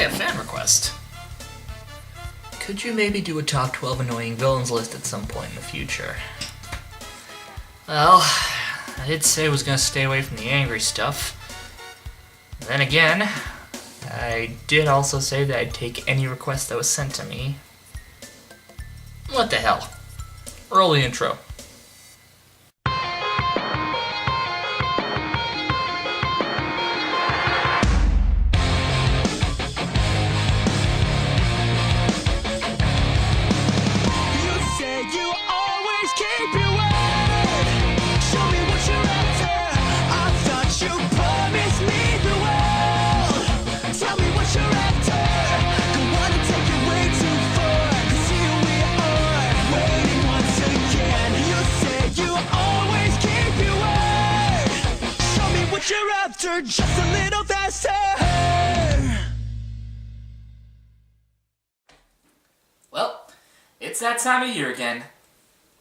a fan request. Could you maybe do a top 12 annoying villains list at some point in the future? Well, I did say I was going to stay away from the angry stuff. Then again, I did also say that I'd take any request that was sent to me. What the hell? Roll the intro. Just a little faster. Well, it's that time of year again.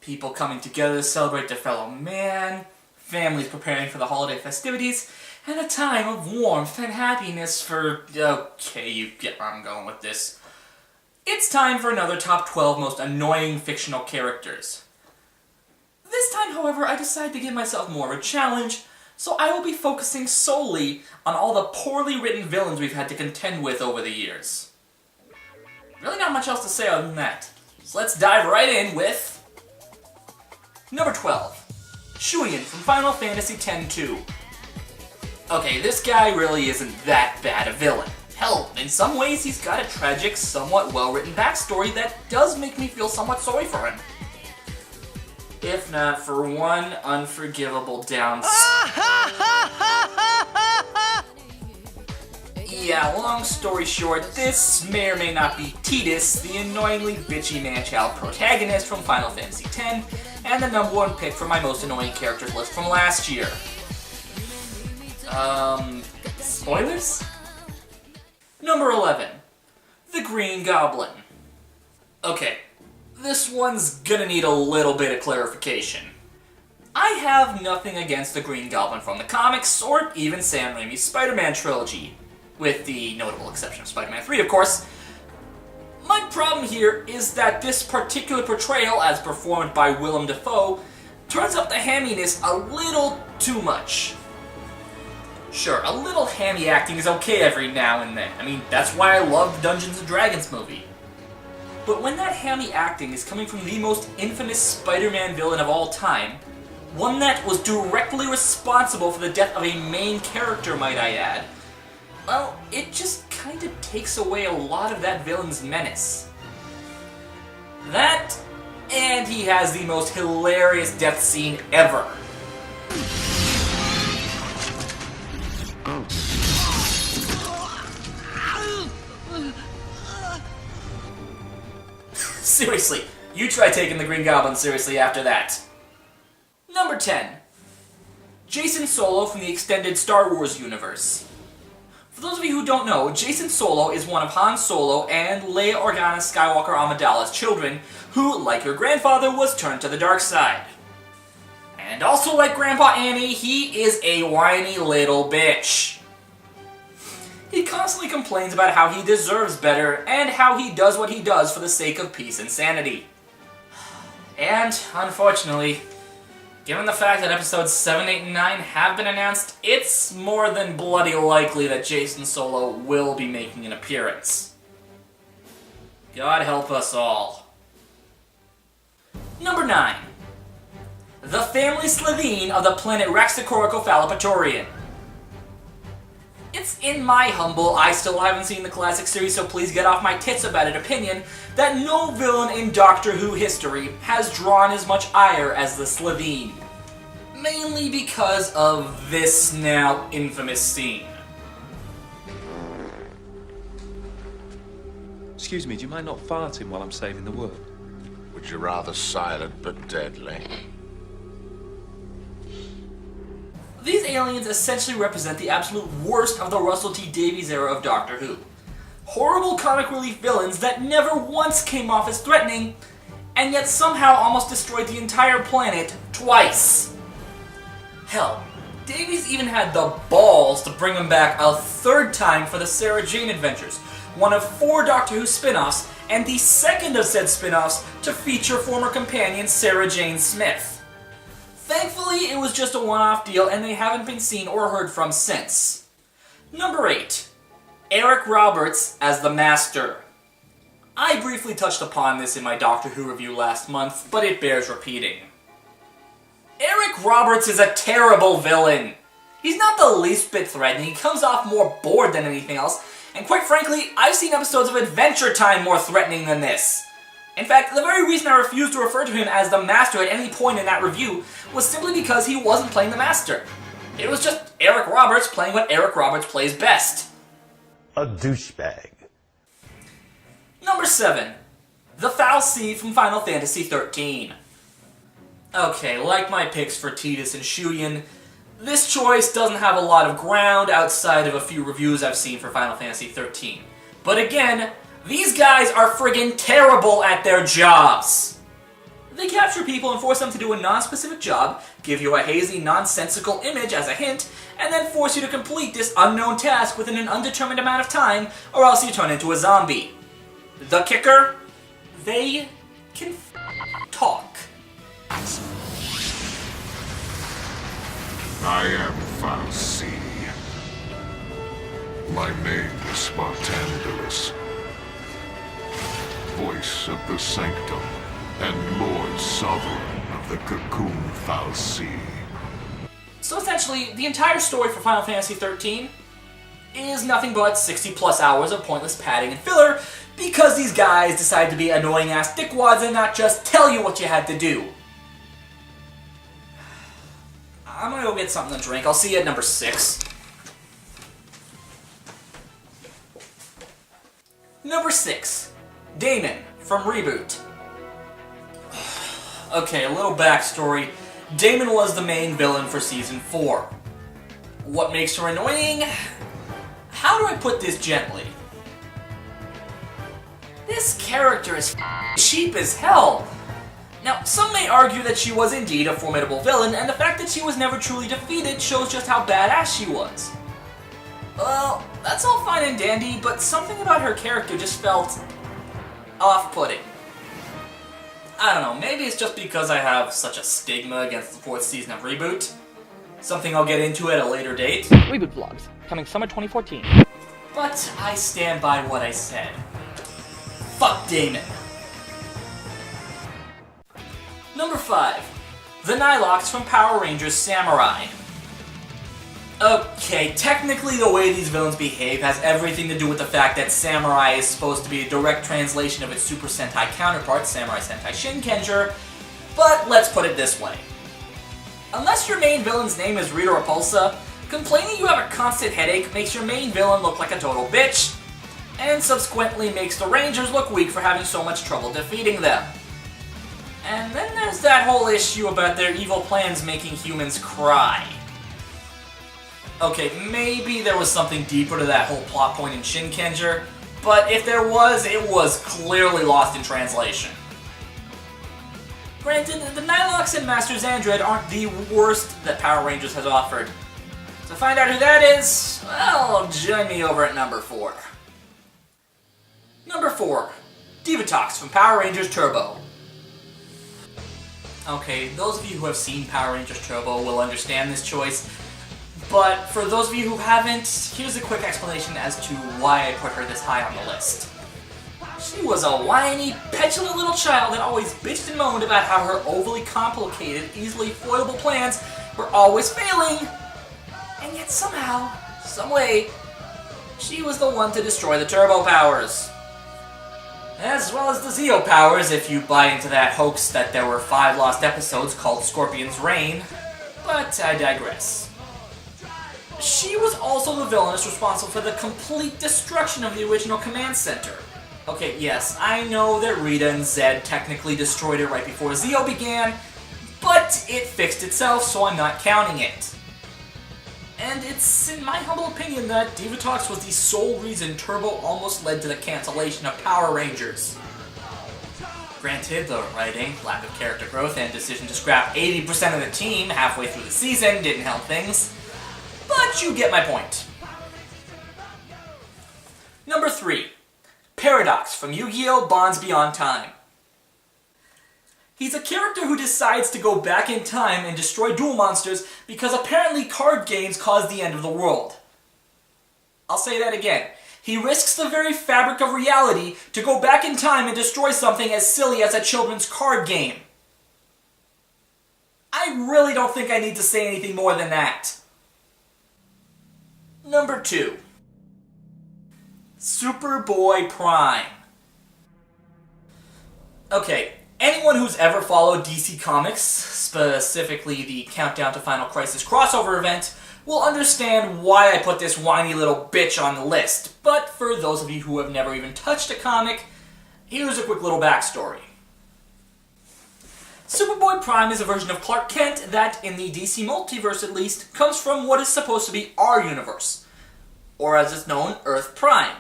People coming together to celebrate their fellow man, families preparing for the holiday festivities, and a time of warmth and happiness for... Okay, you get where I'm going with this. It's time for another top 12 most annoying fictional characters. This time, however, I decided to give myself more of a challenge, so I will be focusing solely on all the poorly written villains we've had to contend with over the years. Really not much else to say other than that. So let's dive right in with... Number 12. Shuyin from Final Fantasy X-2. Okay, this guy really isn't that bad a villain. Hell, in some ways he's got a tragic, somewhat well-written backstory that does make me feel somewhat sorry for him. If not for one unforgivable downside. Yeah, long story short, this may or may not be Tidus, the annoyingly bitchy man-child protagonist from Final Fantasy X, and the number one pick for my most annoying characters list from last year. Spoilers? Number 11. The Green Goblin. Okay. This one's gonna need a little bit of clarification. I have nothing against the Green Goblin from the comics, or even Sam Raimi's Spider-Man trilogy, with the notable exception of Spider-Man 3, of course. My problem here is that this particular portrayal, as performed by Willem Dafoe, turns up the hamminess a little too much. Sure, a little hammy acting is okay every now and then. I mean, that's why I love the Dungeons & Dragons movie. But when that hammy acting is coming from the most infamous Spider-Man villain of all time, one that was directly responsible for the death of a main character, might I add, well, it just kind of takes away a lot of that villain's menace. That, and he has the most hilarious death scene ever. Seriously, you try taking the Green Goblin seriously after that. Number 10. Jacen Solo from the extended Star Wars universe. For those of you who don't know, Jacen Solo is one of Han Solo and Leia Organa Skywalker Amidala's children, who, like her grandfather, was turned to the dark side. And also like Grandpa Annie, he is a whiny little bitch. He constantly complains about how he deserves better, and how he does what he does for the sake of peace and sanity. And, unfortunately, given the fact that episodes 7, 8, and 9 have been announced, it's more than bloody likely that Jacen Solo will be making an appearance. God help us all. Number 9. The Fairless Levine of the planet Raxacoricophalopatorian. It's in my humble, I still haven't seen the classic series, so please get off my tits about it opinion, that no villain in Doctor Who history has drawn as much ire as the Levine. Mainly because of this now infamous scene. Excuse me, do you mind not farting while I'm saving the world? Would you rather silent but deadly? These aliens essentially represent the absolute worst of the Russell T Davies era of Doctor Who. Horrible comic relief villains that never once came off as threatening, and yet somehow almost destroyed the entire planet twice. Hell, Davies even had the balls to bring them back a third time for the Sarah Jane Adventures, one of 4 Doctor Who spin-offs, and the second of said spin-offs to feature former companion Sarah Jane Smith. Thankfully, it was just a one-off deal, and they haven't been seen or heard from since. Number 8. Eric Roberts as the Master. I briefly touched upon this in my Doctor Who review last month, but it bears repeating. Eric Roberts is a terrible villain. He's not the least bit threatening, he comes off more bored than anything else, and quite frankly, I've seen episodes of Adventure Time more threatening than this. In fact, the very reason I refused to refer to him as the Master at any point in that review was simply because he wasn't playing the Master. It was just Eric Roberts playing what Eric Roberts plays best. A douchebag. Number 7. The fal'Cie from Final Fantasy XIII. Okay, like my picks for Tidus and Shuyin, this choice doesn't have a lot of ground outside of a few reviews I've seen for Final Fantasy XIII. But again, these guys are friggin' terrible at their jobs! They capture people and force them to do a non-specific job, give you a hazy, nonsensical image as a hint, and then force you to complete this unknown task within an undetermined amount of time, or else you turn into a zombie. The kicker? They can talk. I am fal'Cie. My name is Spartandalus, voice of the Sanctum, and Lord Sovereign of the Cocoon fal'Cie. So essentially, the entire story for Final Fantasy XIII is nothing but 60+ hours of pointless padding and filler because these guys decided to be annoying-ass dickwads and not just tell you what you had to do. I'm gonna go get something to drink. I'll see you at number 6. Number 6. Damon from Reboot. Okay, a little backstory. Damon was the main villain for Season 4. What makes her annoying? How do I put this gently? This character is cheap as hell. Now, some may argue that she was indeed a formidable villain, and the fact that she was never truly defeated shows just how badass she was. Well, that's all fine and dandy, but something about her character just felt off-putting. I don't know, maybe it's just because I have such a stigma against the 4th season of Reboot. Something I'll get into at a later date. Reboot vlogs, coming summer 2014. But I stand by what I said. Fuck Damon. Number 5. The Nightloks from Power Rangers Samurai. Okay, technically the way these villains behave has everything to do with the fact that Samurai is supposed to be a direct translation of its Super Sentai counterpart, Samurai Sentai Shinkenger, but let's put it this way. Unless your main villain's name is Rita Repulsa, complaining you have a constant headache makes your main villain look like a total bitch, and subsequently makes the Rangers look weak for having so much trouble defeating them. And then there's that whole issue about their evil plans making humans cry. Okay, maybe there was something deeper to that whole plot point in Shinkenger, but if there was, it was clearly lost in translation. Granted, the Nightloks and Master Xandred aren't the worst that Power Rangers has offered. To find out who that is, well, join me over at number 4. Number 4. Divatox from Power Rangers Turbo. Okay, those of you who have seen Power Rangers Turbo will understand this choice, but for those of you who haven't, here's a quick explanation as to why I put her this high on the list. She was a whiny, petulant little child that always bitched and moaned about how her overly complicated, easily foilable plans were always failing, and yet somehow, someway, she was the one to destroy the Turbo powers. As well as the Zeo powers, if you buy into that hoax that there were 5 lost episodes called Scorpion's Reign, but I digress. She was also the villainess responsible for the complete destruction of the original command center. Okay, yes, I know that Rita and Zed technically destroyed it right before Zeo began, but it fixed itself, so I'm not counting it. And it's, in my humble opinion, that Divatox was the sole reason Turbo almost led to the cancellation of Power Rangers. Granted, the writing, lack of character growth, and decision to scrap 80% of the team halfway through the season didn't help things, but you get my point. Number 3. Paradox from Yu-Gi-Oh! Bonds Beyond Time. He's a character who decides to go back in time and destroy duel monsters because apparently card games cause the end of the world. I'll say that again. He risks the very fabric of reality to go back in time and destroy something as silly as a children's card game. I really don't think I need to say anything more than that. Number 2. Superboy Prime. Okay, anyone who's ever followed DC Comics, specifically the Countdown to Final Crisis crossover event, will understand why I put this whiny little bitch on the list. But for those of you who have never even touched a comic, here's a quick little backstory. Superboy Prime is a version of Clark Kent that, in the DC multiverse at least, comes from what is supposed to be our universe, or as it's known, Earth Prime.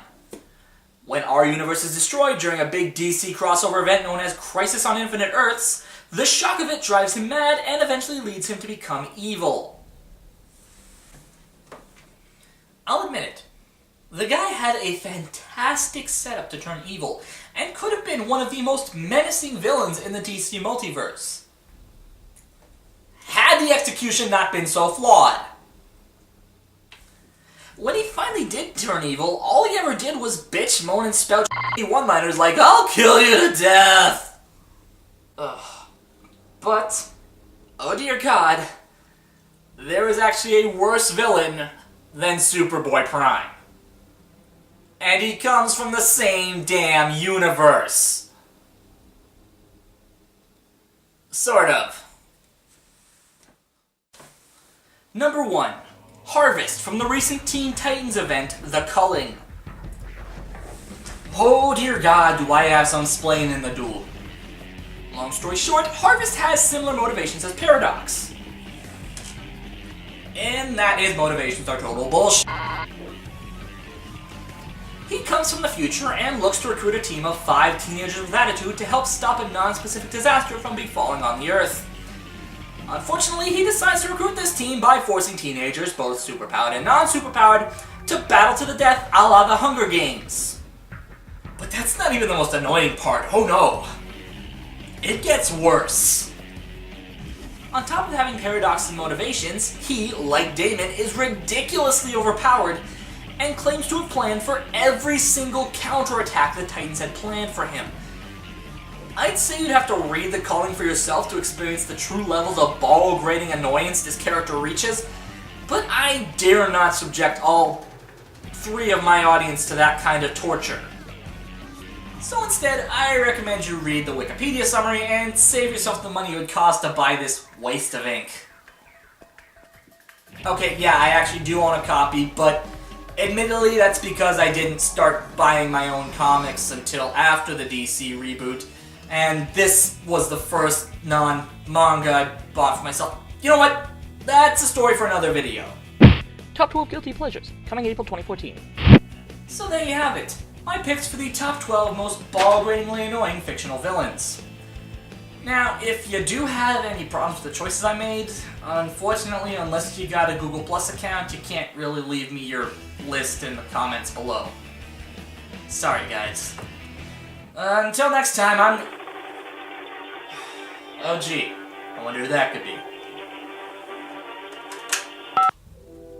When our universe is destroyed during a big DC crossover event known as Crisis on Infinite Earths, the shock of it drives him mad and eventually leads him to become evil. I'll admit it, the guy had a fantastic setup to turn evil, and could have been one of the most menacing villains in the DC multiverse. Had the execution not been so flawed. When he finally did turn evil, all he ever did was bitch, moan, and spout one-liners like, "I'll kill you to death!" Ugh. But, oh dear God, there is actually a worse villain than Superboy Prime. And he comes from the same damn universe. Sort of. Number 1. Harvest from the recent Teen Titans event, The Culling. Oh dear God, do I have some splain in the duel. Long story short, Harvest has similar motivations as Paradox. And that his motivations are total bullshit. He comes from the future and looks to recruit a team of 5 teenagers with attitude to help stop a non-specific disaster from befalling on the Earth. Unfortunately, he decides to recruit this team by forcing teenagers, both superpowered and non-superpowered, to battle to the death a la the Hunger Games. But that's not even the most annoying part, oh no! It gets worse. On top of having Paradox's motivations, he, like Damon, is ridiculously overpowered and claims to have planned for every single counterattack the Titans had planned for him. I'd say you'd have to read The Culling for yourself to experience the true levels of ball-grating annoyance this character reaches, but I dare not subject all 3 of my audience to that kind of torture. So instead, I recommend you read the Wikipedia summary and save yourself the money it would cost to buy this waste of ink. Okay, yeah, I actually do own a copy, but admittedly that's because I didn't start buying my own comics until after the DC reboot, and this was the first non-manga I bought for myself. You know what? That's a story for another video. Top 12 Guilty Pleasures, coming April 2014. So there you have it. My picks for the top 12 most ball-gratingly annoying fictional villains. Now, if you do have any problems with the choices I made, unfortunately, unless you got a Google Plus account, you can't really leave me your list in the comments below. Sorry, guys. Until next time, I'm... Oh gee, I wonder who that could be.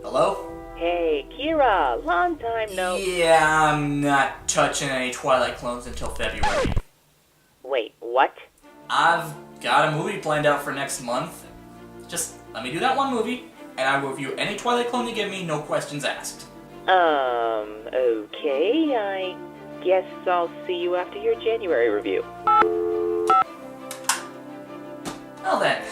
Hello? Hey, Kira, long time no... Yeah, I'm not touching any Twilight clones until February. Wait, what? I've got a movie planned out for next month. Just let me do that one movie, and I will review any Twilight clone you give me, no questions asked. Okay, I guess I'll see you after your January review. Well then,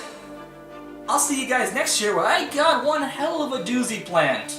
I'll see you guys next year where I got one hell of a doozy planned.